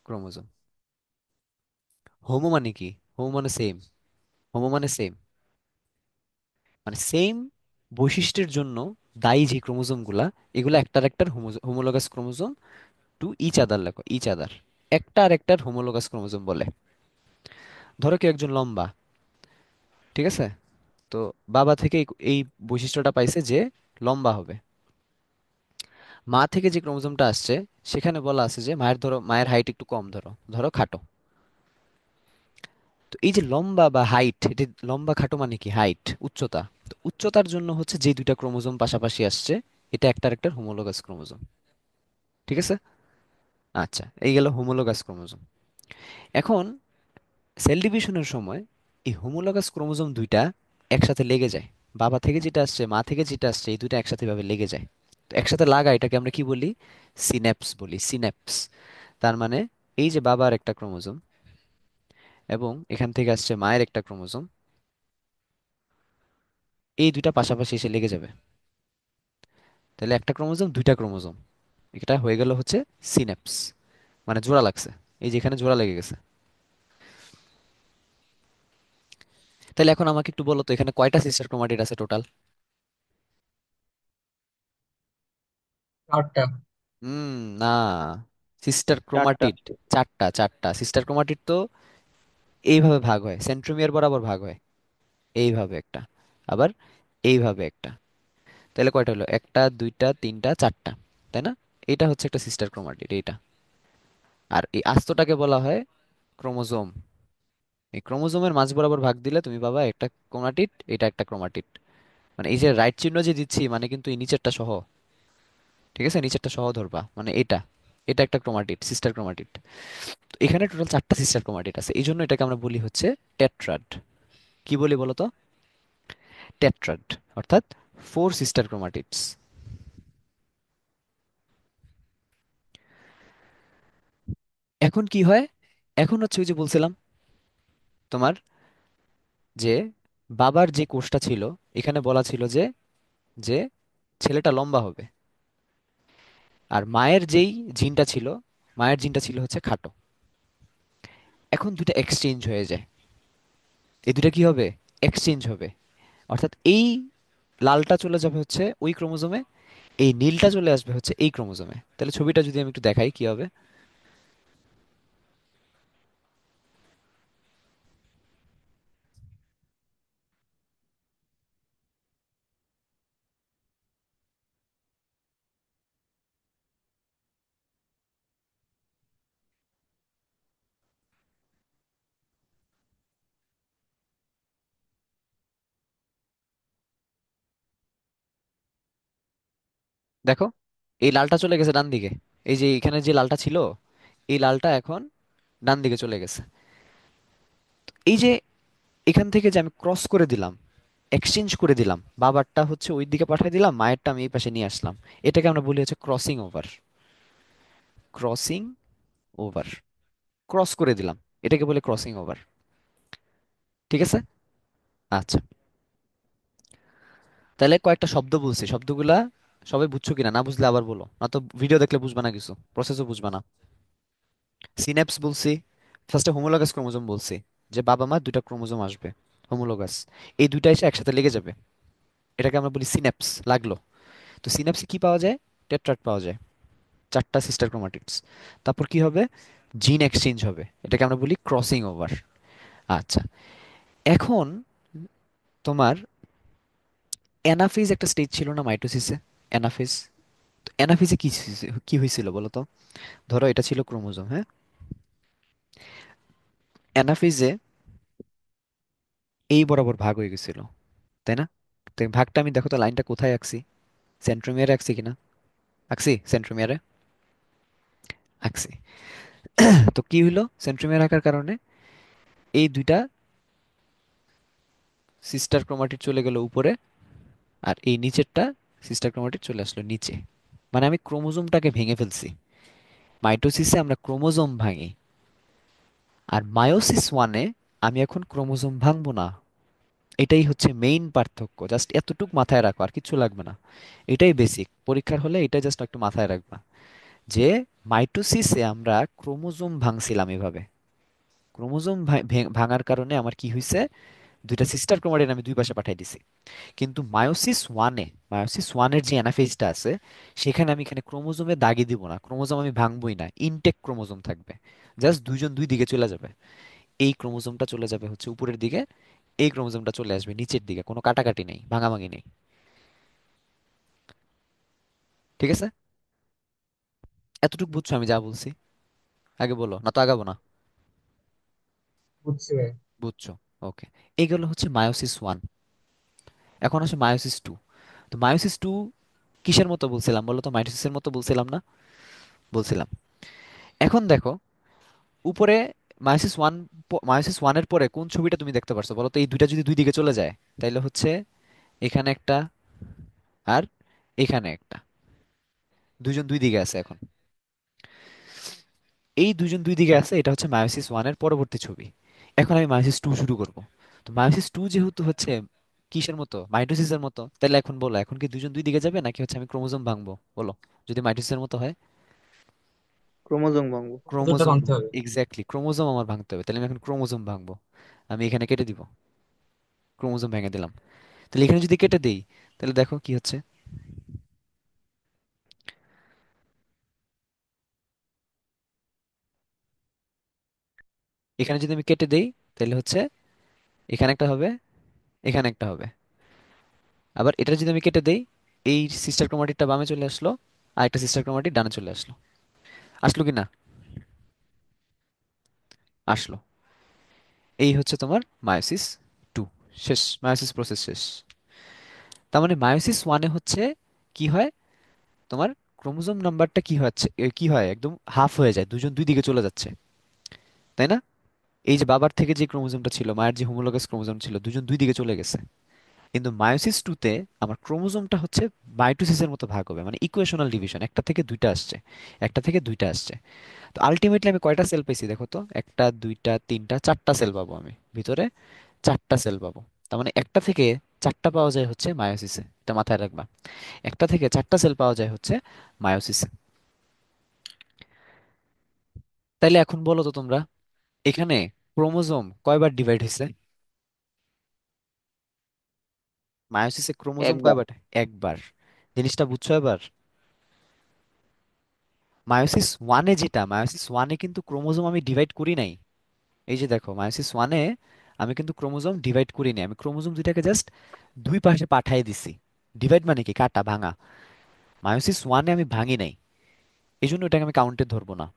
ক্রোমোজোম। হোমো মানে কি, হোমো মানে সেম, হোমো মানে সেম, মানে সেম বৈশিষ্ট্যের জন্য দায়ী যে ক্রোমোজোম গুলা, এগুলো একটার একটার homologous chromosome. To each other, লেখো ইচ আদার, একটা আর একটার হোমোলোগাস ক্রোমোজোম বলে। ধরো কেউ একজন লম্বা, ঠিক আছে, তো বাবা থেকে এই বৈশিষ্ট্যটা পাইছে যে লম্বা হবে। মা থেকে যে ক্রোমোজোমটা আসছে, সেখানে বলা আছে যে মায়ের, ধরো মায়ের হাইট একটু কম, ধরো ধরো খাটো। তো এই যে লম্বা বা হাইট, এটা লম্বা খাটো মানে কি, হাইট উচ্চতা। তো উচ্চতার জন্য হচ্ছে যে দুইটা ক্রোমোজোম পাশাপাশি আসছে, এটা একটার একটার হোমোলোগাস ক্রোমোজোম। ঠিক আছে, আচ্ছা, এই গেল হোমোলোগাস ক্রোমোজোম। এখন সেল ডিভিশনের সময় এই হোমোলোগাস ক্রোমোজোম দুইটা একসাথে লেগে যায়। বাবা থেকে যেটা আসছে, মা থেকে যেটা আসছে, এই দুটো একসাথে ভাবে লেগে যায়। তো একসাথে লাগা এটাকে আমরা কি বলি? সিন্যাপস বলি, সিন্যাপস। তার মানে এই যে বাবার একটা ক্রোমোজোম এবং এখান থেকে আসছে মায়ের একটা ক্রোমোজোম, এই দুইটা পাশাপাশি এসে লেগে যাবে। তাহলে একটা ক্রোমোজোম, দুইটা ক্রোমোজোম, এটা হয়ে গেল হচ্ছে সিন্যাপস, মানে জোড়া লাগছে। এই যে এখানে জোড়া লেগে গেছে। তাহলে এখন আমাকে একটু বলো তো এখানে কয়টা সিস্টার ক্রোমাটিড আছে টোটাল? চারটা। না, সিস্টার চারটা। ক্রোমাটিড চারটা। চারটা সিস্টার ক্রোমাটিড তো এইভাবে ভাগ হয়, সেন্ট্রোমিয়ার বরাবর ভাগ হয়, এইভাবে একটা, আবার এইভাবে একটা। তাহলে কয়টা হলো? একটা, দুইটা, তিনটা, চারটা, তাই না? এটা হচ্ছে একটা সিস্টার ক্রোমাটিড, এইটা। আর এই আস্তটাকে বলা হয় ক্রোমোজোম। এই ক্রোমোজোমের মাঝ বরাবর ভাগ দিলে তুমি পাবা একটা ক্রোমাটিড, এটা একটা ক্রোমাটিড। মানে এই যে রাইট চিহ্ন যে দিচ্ছি, মানে কিন্তু এই নিচেরটা সহ, ঠিক আছে, নিচেরটা সহ ধরবা, মানে এটা, এটা একটা ক্রোমাটিড, সিস্টার ক্রোমাটিড। তো এখানে টোটাল চারটা সিস্টার ক্রোমাটিড আছে, এই জন্য এটাকে আমরা বলি হচ্ছে টেট্রাড। কি বলি বলো তো? টেট্রাড, অর্থাৎ ফোর সিস্টার ক্রোমাটিডস। এখন কি হয়? এখন হচ্ছে ওই যে বলছিলাম তোমার, যে বাবার যে কোষটা ছিল, এখানে বলা ছিল যে যে ছেলেটা লম্বা হবে। আর মায়ের যেই জিনটা ছিল, মায়ের জিনটা ছিল হচ্ছে খাটো। এখন দুটা এক্সচেঞ্জ হয়ে যায়। এই দুটা কি হবে? এক্সচেঞ্জ হবে। অর্থাৎ এই লালটা চলে যাবে হচ্ছে ওই ক্রোমোজোমে, এই নীলটা চলে আসবে হচ্ছে এই ক্রোমোজোমে। তাহলে ছবিটা যদি আমি একটু দেখাই কি হবে। দেখো, এই লালটা চলে গেছে ডান দিকে। এই যে এখানে যে লালটা ছিল, এই লালটা এখন ডান দিকে চলে গেছে। এই যে এখান থেকে যে আমি ক্রস করে দিলাম, এক্সচেঞ্জ করে দিলাম, বাবারটা হচ্ছে ওই দিকে পাঠিয়ে দিলাম, মায়েরটা আমি এই পাশে নিয়ে আসলাম, এটাকে আমরা বলি হচ্ছে crossing over. Crossing over, cross করে দিলাম, এটাকে বলে ক্রসিং ওভার। ঠিক আছে? আচ্ছা, তাহলে কয়েকটা শব্দ বলছি, শব্দগুলা সবাই বুঝছো কিনা, না বুঝলে আবার বলো, না তো ভিডিও দেখলে বুঝবা না, কিছু প্রসেসও বুঝবা না। সিন্যাপস বলছি, ফার্স্টে হোমোলগাস ক্রোমোজোম বলছি, যে বাবা মা দুইটা ক্রোমোজোম আসবে, হোমোলগাস, এই দুইটা এসে একসাথে লেগে যাবে, এটাকে আমরা বলি সিন্যাপস, লাগলো। তো সিন্যাপসে কি পাওয়া যায়? টেট্রাড পাওয়া যায়, চারটা সিস্টার ক্রোমাটিডস। তারপর কি হবে? জিন এক্সচেঞ্জ হবে, এটাকে আমরা বলি ক্রসিং ওভার। আচ্ছা, এখন তোমার অ্যানাফেজ একটা স্টেজ ছিল না মাইটোসিসে? অ্যানাফেজ, অ্যানাফেজে কি হয়েছিল বলো তো? ধরো এটা ছিল ক্রোমোজোম, হ্যাঁ? অ্যানাফেজে এই বরাবর ভাগ হয়ে গেছিল, তাই না? তো এই ভাগটা আমি দেখো তো লাইনটা কোথায় আঁকছি, সেন্ট্রোমিয়ারে আঁকছি কিনা? আঁকছি সেন্ট্রোমিয়ারে, আঁকছি। তো কি হইলো সেন্ট্রোমিয়ার আঁকার কারণে? এই দুইটা সিস্টার ক্রোমাটিড চলে গেল উপরে, আর এই নিচেরটা সিস্টার ক্রোমাটিড চলে আসলো নিচে। মানে আমি ক্রোমোজোমটাকে ভেঙে ফেলছি। মাইটোসিসে আমরা ক্রোমোজোম ভাঙি, আর মায়োসিস ওয়ানে আমি এখন ক্রোমোজোম ভাঙবো না। এটাই হচ্ছে মেইন পার্থক্য, জাস্ট এতটুক মাথায় রাখো, আর কিছু লাগবে না। এটাই বেসিক, পরীক্ষার হলে এটা জাস্ট একটু মাথায় রাখবা, যে মাইটোসিসে আমরা ক্রোমোজোম ভাঙছিলাম এভাবে। ক্রোমোজোম ভাঙার কারণে আমার কি হয়েছে? দুইটা সিস্টার ক্রোমাটিড আমি দুই পাশে পাঠিয়ে দিছি। কিন্তু মায়োসিস ওয়ানের যে অ্যানাফেজটা আছে, সেখানে আমি এখানে ক্রোমোজোমে দাগি দিব না, ক্রোমোজোম আমি ভাঙবই না, ইনটেক ক্রোমোজোম থাকবে। জাস্ট দুইজন দুই দিকে চলে যাবে। এই ক্রোমোজোমটা চলে যাবে হচ্ছে উপরের দিকে, এই ক্রোমোজোমটা চলে আসবে নিচের দিকে, কোনো কাটাকাটি নেই, ভাঙাভাঙি নেই। ঠিক আছে? এতটুকু বুঝছো আমি যা বলছি? আগে বলো, না তো আগাবো না? বুঝছি ভাই। বুঝছো? ওকে। এইগুলো হচ্ছে মায়োসিস ওয়ান। এখন আসে মায়োসিস টু। তো মায়োসিস টু কিসের মতো বলছিলাম বলো তো? মাইটোসিসের মতো বলছিলাম না? বলছিলাম। এখন দেখো, উপরে মায়োসিস ওয়ান, মায়োসিস ওয়ানের পরে কোন ছবিটা তুমি দেখতে পারছো বলো তো? এই দুইটা যদি দুই দিকে চলে যায়, তাইলে হচ্ছে এখানে একটা, আর এখানে একটা, দুইজন দুই দিকে আছে এখন। এই দুইজন দুই দিকে আছে, এটা হচ্ছে মায়োসিস ওয়ানের পরবর্তী ছবি। এখন আমি মায়োসিস টু শুরু করব। তো মায়োসিস টু যেহেতু হচ্ছে কিসের মতো, মাইটোসিসের মতো, তাহলে এখন বলো, এখন কি দুজন দুই দিকে যাবে নাকি হচ্ছে আমি ক্রোমোজোম ভাঙবো? বলো, যদি মাইটোসিসের মতো হয়। ক্রোমোজোম ভাঙবো। ওজনটা ক্রোমোজোম, ভাঙতে হবে। এক্স্যাক্টলি, ক্রোমোজোম আমার ভাঙতে হবে, তাহলে আমি এখন ক্রোমোজোম ভাঙবো। আমি এখানে কেটে দিব, ক্রোমোজোম ভেঙে দিলাম। তাহলে এখানে যদি কেটে দেই, তাহলে দেখো কি হচ্ছে। এখানে যদি আমি কেটে দেই, তাহলে হচ্ছে এখানে একটা হবে, এখানে একটা হবে। আবার এটা যদি আমি কেটে দেই, এই সিস্টার ক্রোমাটিডটা বামে চলে আসলো, আর একটা সিস্টার ক্রোমাটিড ডানে চলে আসলো। আসলো কি না? আসলো। এই হচ্ছে তোমার মায়োসিস টু, শেষ, মায়োসিস প্রসেস শেষ। তার মানে মায়োসিস ওয়ানে হচ্ছে কি হয়, তোমার ক্রোমোজোম নাম্বারটা কি হচ্ছে, কি হয়, একদম হাফ হয়ে যায়, দুজন দুই দিকে চলে যাচ্ছে, তাই না? এই যে বাবার থেকে যে ক্রোমোজোমটা ছিল, মায়ের যে হোমোলোগাস ক্রোমোজোম ছিল, দুজন দুই দিকে চলে গেছে। কিন্তু মায়োসিস টুতে আমার ক্রোমোজোমটা হচ্ছে মাইটোসিসের মতো ভাগ হবে, মানে ইকুয়েশনাল ডিভিশন, একটা থেকে দুইটা আসছে, একটা থেকে দুইটা আসছে। তো আলটিমেটলি আমি কয়টা সেল পেয়েছি দেখো তো, একটা দুইটা তিনটা চারটা সেল পাবো আমি ভিতরে, চারটা সেল পাবো। তার মানে একটা থেকে চারটা পাওয়া যায় হচ্ছে মায়োসিসে, এটা মাথায় রাখবা। একটা থেকে চারটা সেল পাওয়া যায় হচ্ছে মায়োসিসে। তাইলে এখন বলো তো তোমরা, এখানে ক্রোমোজোম কয়বার ডিভাইড হয়েছে? মায়োসিসে ক্রোমোজোম একবার। কয়বার? একবার। জিনিসটা বুঝছো এবার? মায়োসিস ওয়ানে যেটা, মায়োসিস ওয়ানে কিন্তু ক্রোমোজোম আমি ডিভাইড করি নাই। এই যে দেখো, মায়োসিস ওয়ানে আমি কিন্তু ক্রোমোজোম ডিভাইড করি নাই, আমি ক্রোমোজোম দুইটাকে জাস্ট দুই পাশে পাঠিয়ে দিছি। ডিভাইড মানে কি, কাটা, ভাঙা। মায়োসিস ওয়ানে আমি ভাঙি নাই, এই জন্য এটাকে আমি কাউন্টে ধরবো না।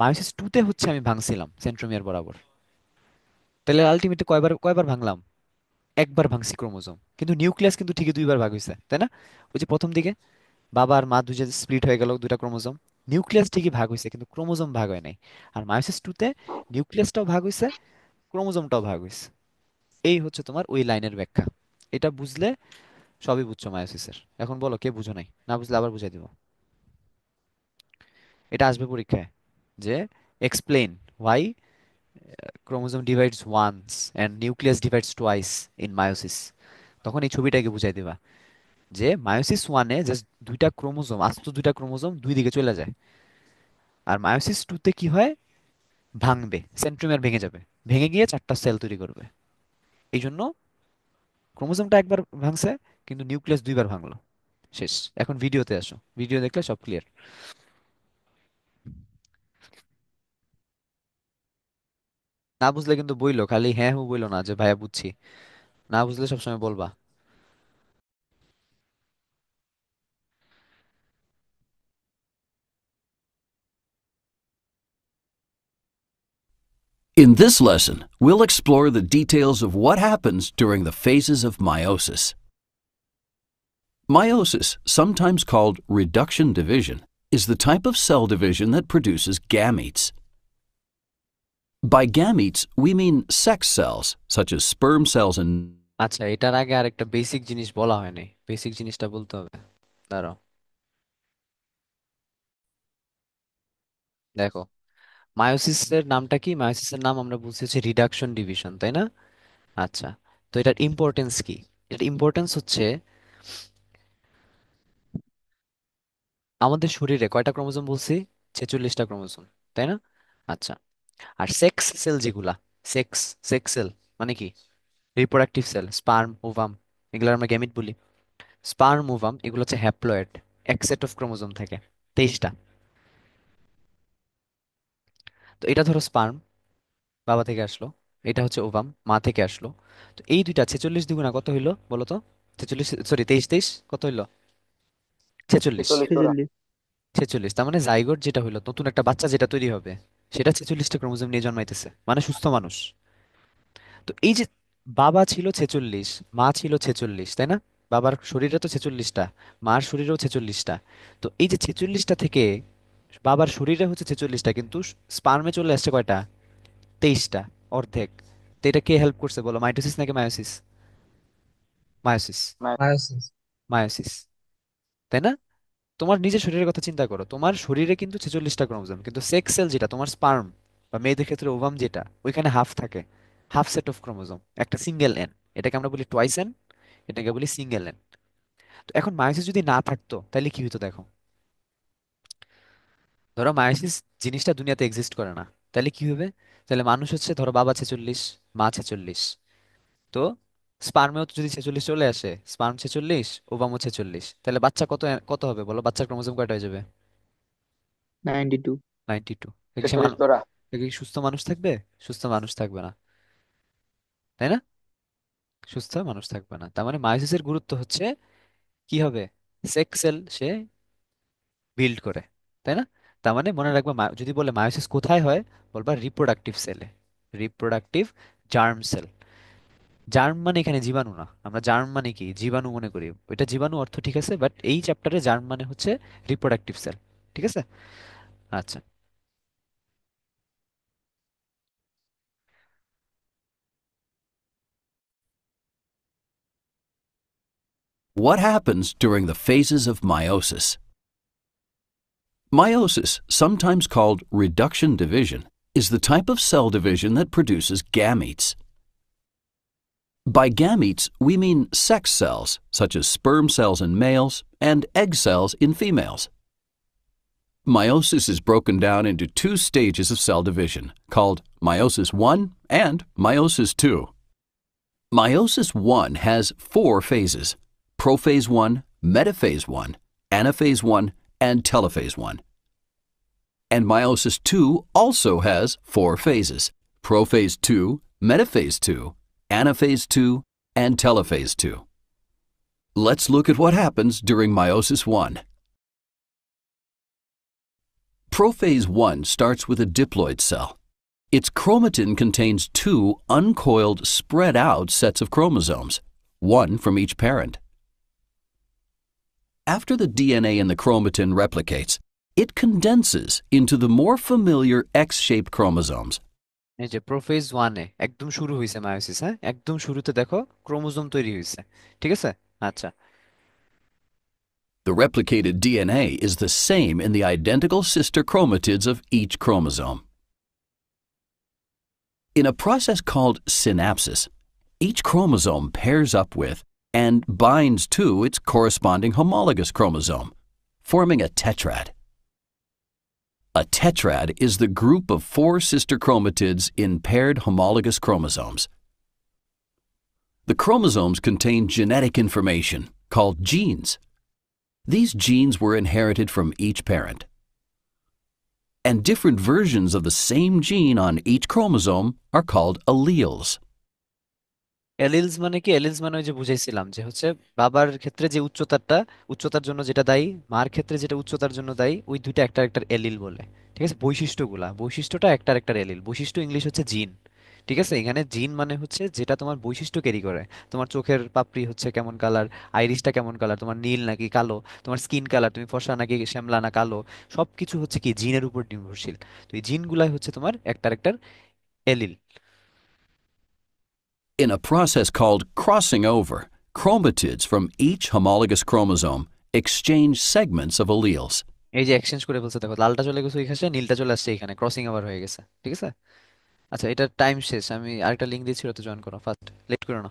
মায়োসিস টুতে হচ্ছে আমি ভাঙছিলাম সেন্ট্রোমিয়ার বরাবর। তাহলে আলটিমেটলি কয়বার কয়বার ভাঙলাম? একবার ভাঙছি ক্রোমোজোম, কিন্তু নিউক্লিয়াস কিন্তু ঠিকই দুইবার ভাগ হয়েছে, তাই না? ওই যে প্রথম দিকে বাবা আর মা দুইটা স্প্লিট হয়ে গেল, দুইটা ক্রোমোজোম, নিউক্লিয়াস ঠিকই ভাগ হয়েছে কিন্তু ক্রোমোজোম ভাগ হয় নাই। আর মায়োসিস টুতে নিউক্লিয়াসটাও ভাগ হয়েছে, ক্রোমোজোমটাও ভাগ হয়েছে। এই হচ্ছে তোমার ওই লাইনের ব্যাখ্যা। এটা বুঝলে সবই বুঝছো মায়োসিসের। এখন বলো কে বুঝো নাই, না বুঝলে আবার বুঝাই দিব। এটা আসবে পরীক্ষায়, যে explain why chromosome divides once and nucleus divides twice in meiosis। তখন এই ছবিটাকে বুঝাই দিবা যে মায়োসিস ওয়ানে জাস্ট দুইটা ক্রোমোজোম, আস্ত দুইটা ক্রোমোজোম দুই দিকে চলে যায়। আর মায়োসিস টুতে কি হয়, ভাঙবে, সেন্ট্রোমিয়ার ভেঙে যাবে, ভেঙে গিয়ে চারটা সেল তৈরি করবে। এই জন্য ক্রোমোজোমটা একবার ভাঙছে, কিন্তু নিউক্লিয়াস দুইবার ভাঙলো। শেষ। এখন ভিডিওতে আসো, ভিডিও দেখলে সব ক্লিয়ার। না বুঝলে কিন্তু বইলো, খালি হ্যাঁ হু বইলো না যে ভাইয়া বুঝছি। না বুঝলে সবসময় বলবা। In this lesson, we'll explore the details of what happens during the phases of meiosis. Meiosis, sometimes called reduction division, is the type of cell division that produces gametes. By gametes, we mean sex cells, such as sperm cells and আচ্ছা, এটার আগে আরেকটা basic জিনিস বলা হয়নি, basic জিনিসটা বলতে হবে। দাঁড়াও, দেখো, মায়োসিসের নামটা কি? মায়োসিসের নাম আমরা বলছি হচ্ছে রিডাকশন ডিভিশন, তাই না? আচ্ছা, তো এটার ইম্পর্টেন্স কি? এটার ইম্পর্টেন্স হচ্ছে আমাদের শরীরে কয়টা ক্রোমোজোম বলছি? 46টা ক্রোমোজোম, তাই না? আচ্ছা, আর সেক্স সেল যেগুলা, সেক্স সেক্স সেল মানে কি, রিপ্রোডাক্টিভ সেল, স্পার্ম, ওভাম, এগুলো আমরা গ্যামিট বলি। স্পার্ম, ওভাম এগুলো হচ্ছে হ্যাপ্লয়েড, এক সেট অফ ক্রোমোজোম থাকে 23টা। তো এটা ধরো স্পার্ম, বাবা থেকে আসলো। এটা হচ্ছে ওভাম, মা থেকে আসলো। তো এই দুইটা 46 দ্বিগুণা কত হইলো বলো তো? 46, সরি, 23 23 কত হইলো? 46। 46 জোড়া। 46, তার মানে জাইগোট যেটা হইলো, নতুন একটা বাচ্চা যেটা তৈরি হবে, সেটা 46টা ক্রোমোজোম নিয়ে জন্মাইতেছে, মানে সুস্থ মানুষ। তো এই যে বাবা ছিল 46, মা ছিল 46, তাই না? বাবার শরীরে তো 46টা, মার শরীরেও 46টা। তো এই যে 46টা থেকে বাবার শরীরে হচ্ছে 46টা, কিন্তু স্পার্মে চলে আসছে কয়টা? 23টা, অর্ধেক। তো এটা কে হেল্প করছে বলো, মাইটোসিস নাকি মায়োসিস? মায়োসিস। মায়োসিস। মায়োসিস, তাই না? তোমার নিজের শরীরের কথা চিন্তা করো, তোমার শরীরে কিন্তু 46টা ক্রোমোজোম, কিন্তু সেক্স সেল যেটা তোমার স্পার্ম বা মেয়েদের ক্ষেত্রে ওভাম যেটা, ওইখানে হাফ থাকে, হাফ সেট অফ ক্রোমোজোম, একটা সিঙ্গেল এন। এটাকে আমরা বলি টয়েস এন, এটাকে বলি সিঙ্গেল এন। তো এখন মায়োসিস যদি না থাকতো তাহলে কি হতো দেখো। ধরো মায়োসিস জিনিসটা দুনিয়াতে এক্সিস্ট করে না, তাহলে কি হবে? তাহলে মানুষ হচ্ছে, ধরো বাবা 46, মা 46, তো স্পার্মেও যদি 46 চলে আসে, স্পার্ম 46, ওভামও 46, তাহলে বাচ্চা কত কত হবে বলো, বাচ্চার ক্রোমোজোম কয়টা হয়ে যাবে? 92। 92। দেখে সে মানুষ, দেখে কি সুস্থ মানুষ থাকবে? সুস্থ মানুষ থাকবে না, তাই না? সুস্থ মানুষ থাকবে না। তার মানে মায়োসিসের গুরুত্ব হচ্ছে কি হবে, সেক্স সেল সে বিল্ড করে, তাই না? তার মানে মনে রাখবে, যদি বলে মায়োসিস কোথায় হয়, বলবা রিপ্রোডাক্টিভ সেলে, রিপ্রোডাক্টিভ জার্ম সেল। জার্ম মানে এখানে জীবাণু না, আমরা জার্ম মানে কি জীবাণু মনে করি, এটা জীবাণু অর্থ ঠিক আছে, বাট এই চ্যাপ্টারে জার্ম মানে হচ্ছে রিপ্রোডাক্টিভ সেল। ঠিক আছে? আচ্ছা। What happens during the phases of meiosis? Meiosis, sometimes called reduction division, is the type of cell division that produces gametes. By gametes, we mean sex cells, such as sperm cells in males and egg cells in females. Meiosis is broken down into two stages of cell division, called meiosis I and meiosis II. Meiosis I has four phases: prophase I, metaphase I, anaphase I, and telophase I. And meiosis II also has four phases: prophase II, metaphase II, anaphase II, and telophase II. Let's look at what happens during meiosis I. Prophase I starts with a diploid cell. Its chromatin contains two uncoiled, spread out sets of chromosomes, one from each parent. After the DNA in the chromatin replicates, it condenses into the more familiar X-shaped chromosomes. এই যে prophase ওয়ানে একদম শুরু হয়েছে meiosis, হ্যাঁ, একদম শুরুতে দেখো ক্রোমোজোম তৈরি হয়েছে। ঠিক আছে? আচ্ছা। The replicated DNA is the same in the identical sister chromatids of each chromosome. In a process called synapsis, each chromosome pairs up with and binds to its corresponding homologous chromosome, forming a tetrad. A tetrad is the group of four sister chromatids in paired homologous chromosomes. The chromosomes contain genetic information called genes. These genes were inherited from each parent. And different versions of the same gene on each chromosome are called alleles. এলিলস মানে কি? এলিলস মানে ওই যে বুঝাইছিলাম যে হচ্ছে বাবার ক্ষেত্রে যে উচ্চতারটা, উচ্চতার জন্য যেটা দায়ী, মার ক্ষেত্রে যেটা উচ্চতার জন্য দায়ী, ওই দুইটা একটা একটা এলিল বলে। ঠিক আছে? বৈশিষ্ট্যগুলা, বৈশিষ্ট্যটা একটা একটা এলিল। বৈশিষ্ট্য ইংলিশ হচ্ছে জিন। ঠিক আছে? এখানে জিন মানে হচ্ছে যেটা তোমার বৈশিষ্ট্য ক্যারি করে। তোমার চোখের পাপড়ি হচ্ছে কেমন কালার, আইরিশটা কেমন কালার, তোমার নীল নাকি কালো, তোমার স্কিন কালার, তুমি ফর্সা নাকি শ্যামলা না কালো, সবকিছু হচ্ছে কি জিনের উপর নির্ভরশীল। তো এই জিনগুলাই হচ্ছে তোমার একটার একটার allele. In a process called crossing over, chromatids from each homologous chromosome exchange segments of alleles. এই যে এক্সচেঞ্জ করে ফেলছে, দেখো লালটা চলে গেছে ওইখানে, নীলটা চলে আসছে এখানে, ক্রসিং আবার হয়ে গেছে। ঠিক আছে? আচ্ছা, এটা টাইম শেষ, আমি আরেকটা লিঙ্ক দিচ্ছি, ওতে জয়েন করো ফার্স্ট, লেট করো না।